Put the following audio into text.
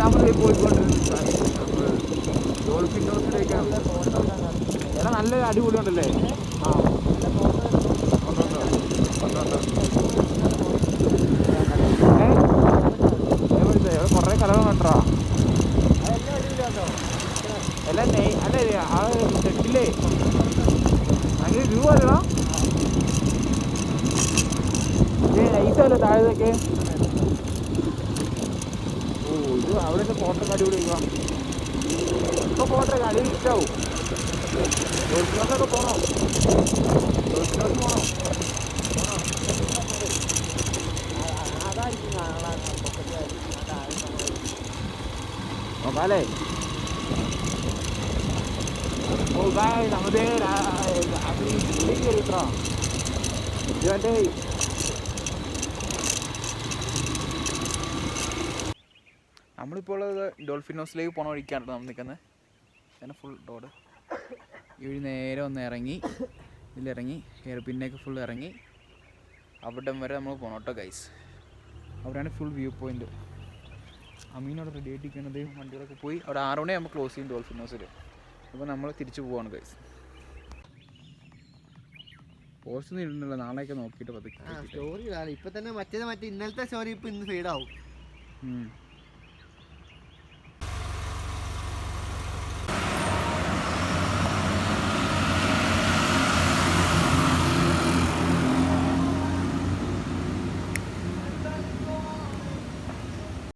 നമ്മൾ പോയിക്കൊണ്ടിരുന്നത് ഡോൾഫിൻ ഹൗസിലേക്കാണ്. എടാ നല്ലൊരു അടിപൊളി ഉണ്ടല്ലേ? ആ കുറേ കടകൾ കണ്ടോ? എല്ലാം അല്ലേ ആ സെറ്റില്ലേ അങ്ങനെ വ്യൂ അല്ലടാ. നൈസല്ലേ താഴത്തൊക്കെ? ഓ ഇത് അവിടെ ഫോട്ടോ അടിപൊളി വയ്ക്കുക. ഇപ്പോൾ ഫോട്ടോ അടിയിൽ ഇഷ്ടാവും. ഡോൾഫിനോസൊക്കെ പോണോ? ഡോൾഫിനോസ് പോണോ? നോക്കാല്ലേ? ഓ ഗായ് നമ്മുടെ കേട്ടോ ഇതുവരെ നമ്മളിപ്പോൾ ഉള്ളത് ഡോൾഫിൻ ഹൗസിലേക്ക് പോകണ വഴിക്കാണ് നമ്മൾ നിൽക്കുന്നത്. അങ്ങനെ ഫുൾ റോഡ് ഈ വഴി നേരെ ഒന്ന് ഇറങ്ങി ഇതിലിറങ്ങി കയറി പിന്നേക്ക് ഫുൾ ഇറങ്ങി അവിടം വരെ നമ്മൾ പോകണം കേട്ടോ ഗൈസ്. അവിടെയാണ് ഫുൾ വ്യൂ പോയിൻറ്റ്. അമീനോട് റെഡി ആയിട്ടിരിക്കുന്നത്. വണ്ടികളൊക്കെ പോയി അവിടെ 6 മണി നമ്മൾ ക്ലോസ് ചെയ്യും ഡോൾഫിൻ ഹൗസിൽ. അപ്പോൾ നമ്മൾ തിരിച്ചു പോവാണ് ഗൈസ്. പോസ്റ്റ് ഒന്നും ഇടുന്നില്ല, നാളെയൊക്കെ നോക്കിയിട്ട് പതുക്കെ സ്റ്റോറി ഇപ്പം തന്നെ മറ്റേ ഇന്നലത്തെ സ്റ്റോറി ഇപ്പം ഇന്ന് ഫീഡാവും.